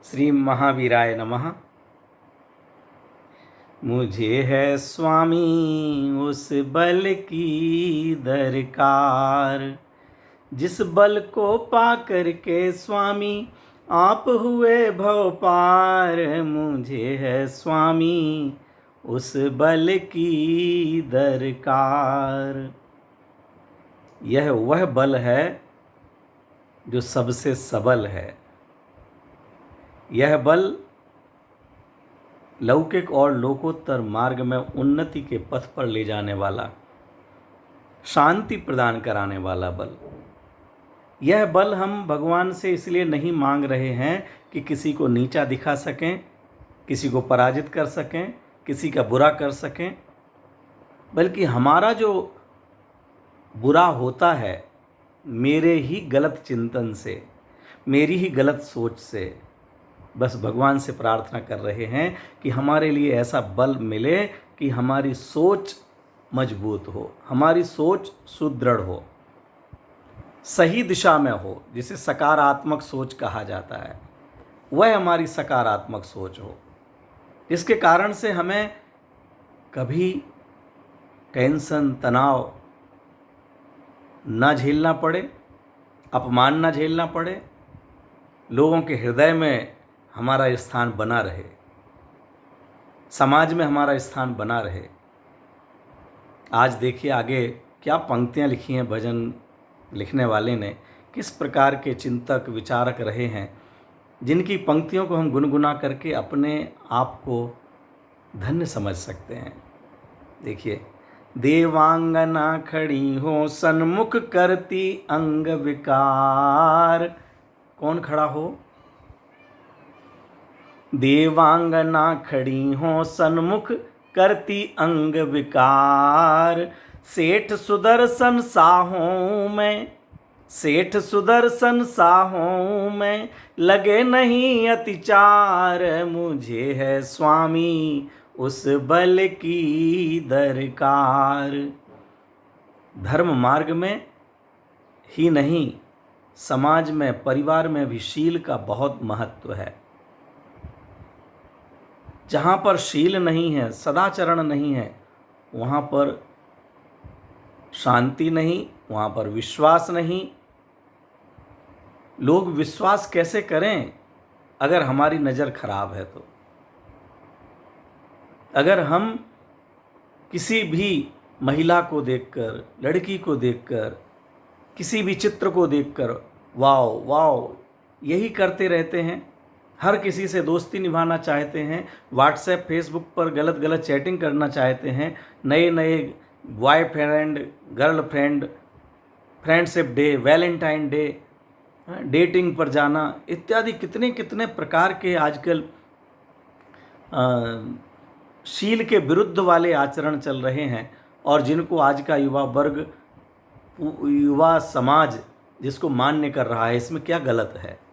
श्री महावीराय नमः। मुझे है स्वामी उस बल की दरकार, जिस बल को पा करके स्वामी आप हुए भव पार। मुझे है स्वामी उस बल की दरकार। यह वह बल है जो सबसे सबल है। यह बल लौकिक और लोकोत्तर मार्ग में उन्नति के पथ पर ले जाने वाला, शांति प्रदान कराने वाला बल। यह बल हम भगवान से इसलिए नहीं मांग रहे हैं कि किसी को नीचा दिखा सकें, किसी को पराजित कर सकें, किसी का बुरा कर सकें, बल्कि हमारा जो बुरा होता है मेरे ही गलत चिंतन से, मेरी ही गलत सोच से, बस भगवान से प्रार्थना कर रहे हैं कि हमारे लिए ऐसा बल मिले कि हमारी सोच मजबूत हो, हमारी सोच सुदृढ़ हो, सही दिशा में हो, जिसे सकारात्मक सोच कहा जाता है। वह हमारी सकारात्मक सोच हो, जिसके कारण से हमें कभी टेंशन, तनाव ना झेलना पड़े, अपमान ना झेलना पड़े, लोगों के हृदय में हमारा स्थान बना रहे, समाज में हमारा स्थान बना रहे। आज देखिए आगे क्या पंक्तियाँ लिखी हैं भजन लिखने वाले ने, किस प्रकार के चिंतक विचारक रहे हैं, जिनकी पंक्तियों को हम गुनगुना करके अपने आप को धन्य समझ सकते हैं। देखिए, देवांगना खड़ी हो सन्मुख करती अंग विकार। कौन खड़ा हो? देवांगना खड़ी हो सन्मुख करती अंग विकार। सेठ सुदर्शन साहों में, सेठ सुदर्शन साहों में लगे नहीं अतिचार। मुझे है स्वामी उस बल की दरकार। धर्म मार्ग में ही नहीं, समाज में, परिवार में भी शील का बहुत महत्व है। जहाँ पर शील नहीं है, सदाचरण नहीं है, वहाँ पर शांति नहीं, वहाँ पर विश्वास नहीं। लोग विश्वास कैसे करें अगर हमारी नज़र खराब है तो? अगर हम किसी भी महिला को देखकर, लड़की को देखकर, किसी भी चित्र को देखकर वाओ वाओ यही करते रहते हैं, हर किसी से दोस्ती निभाना चाहते हैं, व्हाट्सएप फेसबुक पर गलत गलत चैटिंग करना चाहते हैं, नए नए boyfriend, girlfriend, friendship day, Valentine day, dating पर जाना इत्यादि कितने कितने प्रकार के आजकल शील के विरुद्ध वाले आचरण चल रहे हैं, और जिनको आज का युवा वर्ग, युवा समाज जिसको मान्य कर रहा है। इसमें क्या गलत है?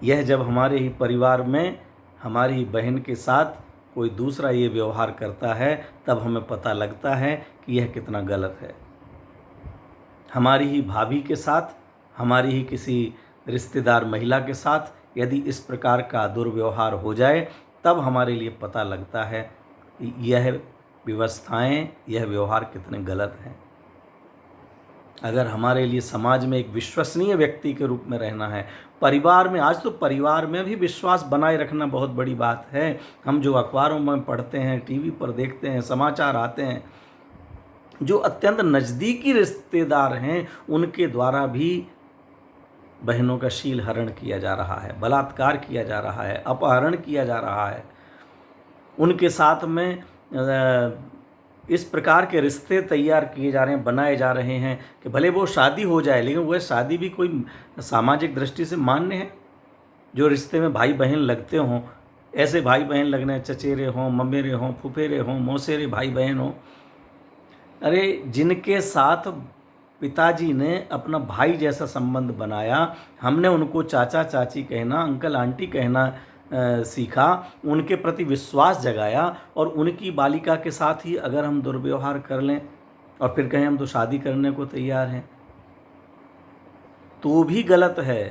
यह जब हमारे ही परिवार में हमारी ही बहन के साथ कोई दूसरा ये व्यवहार करता है, तब हमें पता लगता है कि यह कितना गलत है। हमारी ही भाभी के साथ, हमारी ही किसी रिश्तेदार महिला के साथ यदि इस प्रकार का दुर्व्यवहार हो जाए, तब हमारे लिए पता लगता है कि यह व्यवस्थाएं, यह व्यवहार कितने गलत हैं। अगर हमारे लिए समाज में एक विश्वसनीय व्यक्ति के रूप में रहना है, परिवार में, आज तो परिवार में भी विश्वास बनाए रखना बहुत बड़ी बात है। हम जो अखबारों में पढ़ते हैं, टीवी पर देखते हैं, समाचार आते हैं, जो अत्यंत नज़दीकी रिश्तेदार हैं उनके द्वारा भी बहनों का शील हरण किया जा रहा है, बलात्कार किया जा रहा है, अपहरण किया जा रहा है। उनके साथ में इस प्रकार के रिश्ते तैयार किए जा रहे हैं, बनाए जा रहे हैं कि भले वो शादी हो जाए, लेकिन वह शादी भी कोई सामाजिक दृष्टि से मान्य है। जो रिश्ते में भाई बहन लगते हों, ऐसे भाई बहन लगने, चचेरे हों, ममेरे हों, फुफेरे हों, मौसेरे भाई बहन हों। अरे जिनके साथ पिताजी ने अपना भाई जैसा संबंध बनाया, हमने उनको चाचा चाची कहना, अंकल आंटी कहना सीखा, उनके प्रति विश्वास जगाया, और उनकी बालिका के साथ ही अगर हम दुर्व्यवहार कर लें और फिर कहें हम तो शादी करने को तैयार हैं, तो भी गलत है।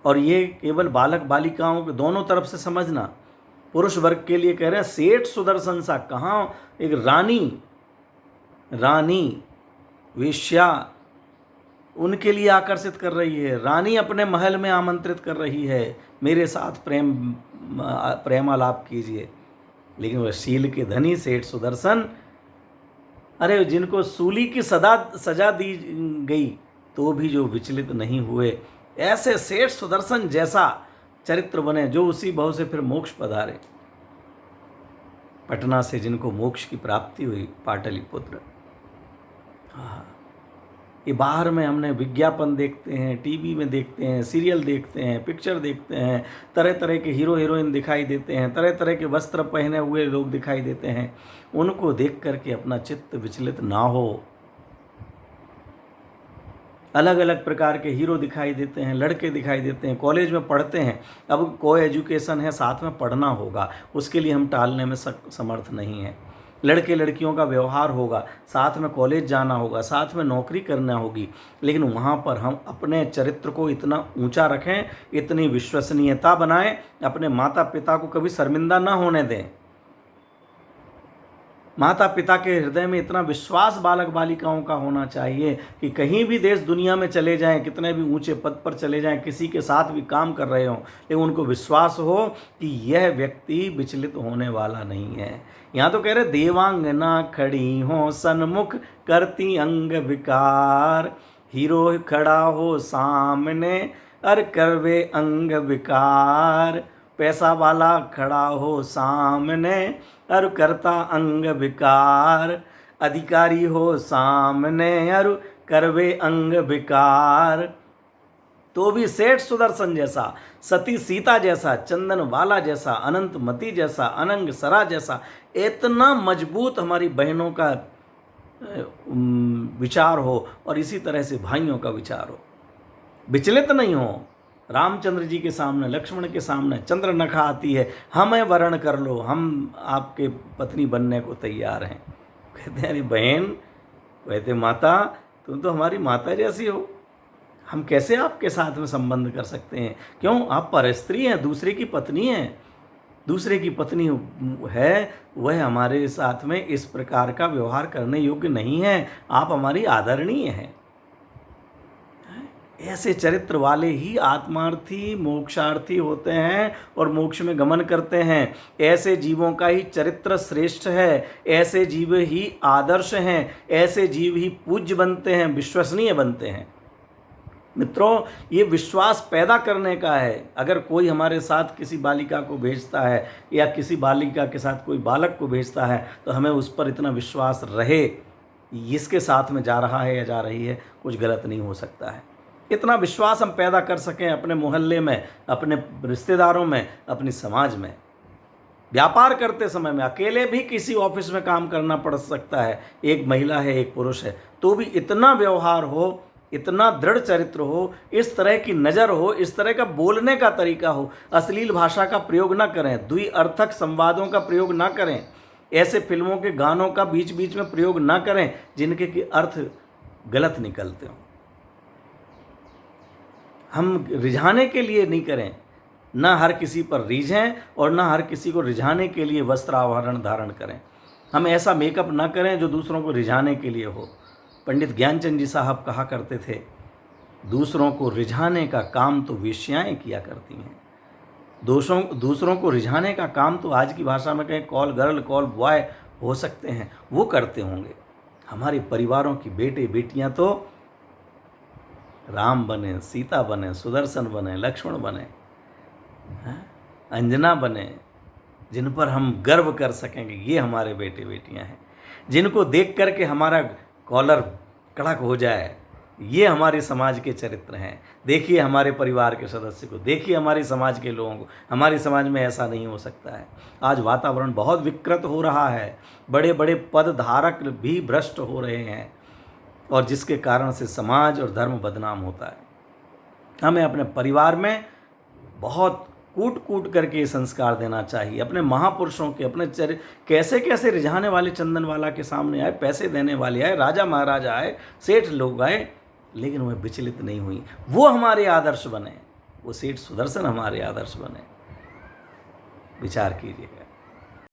और ये केवल बालक बालिकाओं के दोनों तरफ से समझना, पुरुष वर्ग के लिए कह रहे हैं सेठ सुदर्शन सा, कहाँ एक रानी वेश्या उनके लिए आकर्षित कर रही है, रानी अपने महल में आमंत्रित कर रही है, मेरे साथ प्रेमालाप कीजिए। लेकिन वह शील के धनी सेठ सुदर्शन, अरे जिनको सूली की सजा दी गई तो भी जो विचलित नहीं हुए, ऐसे सेठ सुदर्शन जैसा चरित्र बने जो उसी भाव से फिर मोक्ष पधारे। पटना से जिनको मोक्ष की प्राप्ति हुई, पाटलिपुत्र। हाँ, ये बाहर में हमने विज्ञापन देखते हैं, टीवी में देखते हैं, सीरियल देखते हैं, पिक्चर देखते हैं, तरह तरह के हीरो हीरोइन दिखाई देते हैं, तरह तरह के वस्त्र पहने हुए लोग दिखाई देते हैं। उनको देख करके अपना चित्त विचलित ना हो। अलग अलग प्रकार के हीरो दिखाई देते हैं, लड़के दिखाई देते हैं, कॉलेज में पढ़ते हैं। अब को एजुकेशन है, साथ में पढ़ना होगा, उसके लिए हम टालने में समर्थ नहीं हैं। लड़के लड़कियों का व्यवहार होगा, साथ में कॉलेज जाना होगा, साथ में नौकरी करना होगी, लेकिन वहाँ पर हम अपने चरित्र को इतना ऊंचा रखें, इतनी विश्वसनीयता बनाएं, अपने माता पिता को कभी शर्मिंदा ना होने दें। माता पिता के हृदय में इतना विश्वास बालक बालिकाओं का होना चाहिए कि कहीं भी देश दुनिया में चले जाएं, कितने भी ऊंचे पद पर चले जाएं, किसी के साथ भी काम कर रहे हों, लेकिन उनको विश्वास हो कि यह व्यक्ति विचलित होने वाला नहीं है। यहाँ तो कह रहे देवांगना खड़ी हो सन्मुख करती अंग विकार, हीरो खड़ा हो सामने अर करवे अंग विकार, पैसा वाला खड़ा हो सामने अरु करता अंग विकार, अधिकारी हो सामने अरु करवे अंग विकार। तो भी सेठ सुदर्शन जैसा, सती सीता जैसा, चंदन वाला जैसा, अनंत मती जैसा, अनंग सरा जैसा इतना मजबूत हमारी बहनों का विचार हो, और इसी तरह से भाइयों का विचार हो, विचलित नहीं हो। रामचंद्र जी के सामने, लक्ष्मण के सामने चंद्रनखा आती है, हमें वर्ण कर लो, हम आपके पत्नी बनने को तैयार हैं। कहते हैं अरे बहन, कहते माता तुम तो हमारी माता जैसी हो, हम कैसे आपके साथ में संबंध कर सकते हैं? क्यों, आप परस्त्री हैं, दूसरे की पत्नी हैं, दूसरे की पत्नी है, वह हमारे साथ में इस प्रकार का व्यवहार करने योग्य नहीं है, आप हमारी आदरणीय हैं। ऐसे चरित्र वाले ही आत्मार्थी मोक्षार्थी होते हैं और मोक्ष में गमन करते हैं। ऐसे जीवों का ही चरित्र श्रेष्ठ है, ऐसे जीव ही आदर्श हैं, ऐसे जीव ही पूज्य बनते हैं, विश्वसनीय बनते हैं। मित्रों, ये विश्वास पैदा करने का है। अगर कोई हमारे साथ किसी बालिका को भेजता है या किसी बालिका के साथ कोई बालक को भेजता है, तो हमें उस पर इतना विश्वास रहे, इसके साथ में जा रहा है या जा रही है, कुछ गलत नहीं हो सकता है। इतना विश्वास हम पैदा कर सकें अपने मोहल्ले में, अपने रिश्तेदारों में, अपनी समाज में। व्यापार करते समय में अकेले भी किसी ऑफिस में काम करना पड़ सकता है, एक महिला है एक पुरुष है, तो भी इतना व्यवहार हो, इतना दृढ़ चरित्र हो, इस तरह की नज़र हो, इस तरह का बोलने का तरीका हो, अश्लील भाषा का प्रयोग ना करें, द्विअर्थक संवादों का प्रयोग ना करें, ऐसे फिल्मों के गानों का बीच बीच में प्रयोग ना करें जिनके कि अर्थ गलत निकलते हों। हम रिझाने के लिए नहीं करें, ना हर किसी पर रीझें और ना हर किसी को रिझाने के लिए वस्त्र आभरण धारण करें। हम ऐसा मेकअप ना करें जो दूसरों को रिझाने के लिए हो। पंडित ज्ञानचंद जी साहब कहा करते थे, दूसरों को रिझाने का काम तो वेश्याएं किया करती हैं, दूसरों को रिझाने का काम तो आज की भाषा में कहें कॉल गर्ल कॉल बॉय हो सकते हैं, वो करते होंगे। हमारे परिवारों की बेटे बेटियां तो राम बने, सीता बने, सुदर्शन बने, लक्ष्मण बने, अंजना बने, जिन पर हम गर्व कर सकेंगे ये हमारे बेटे बेटियां हैं, जिनको देख करके हमारा कॉलर कड़क हो जाए, ये हमारे समाज के चरित्र हैं। देखिए हमारे परिवार के सदस्य को, देखिए हमारे समाज के लोगों को। हमारे समाज में ऐसा नहीं हो सकता है। आज वातावरण बहुत विकृत हो रहा है, बड़े बड़े पद धारक भी भ्रष्ट हो रहे हैं, और जिसके कारण से समाज और धर्म बदनाम होता है। हमें अपने परिवार में बहुत कूट कूट करके ये संस्कार देना चाहिए। अपने महापुरुषों के, अपने कैसे कैसे रिझाने वाले चंदन वाला के सामने आए, पैसे देने वाले आए, राजा महाराजा आए, सेठ लोग आए, लेकिन वह विचलित नहीं हुई, वो हमारे आदर्श बने। वो सेठ सुदर्शन हमारे आदर्श बने। विचार कीजिएगा।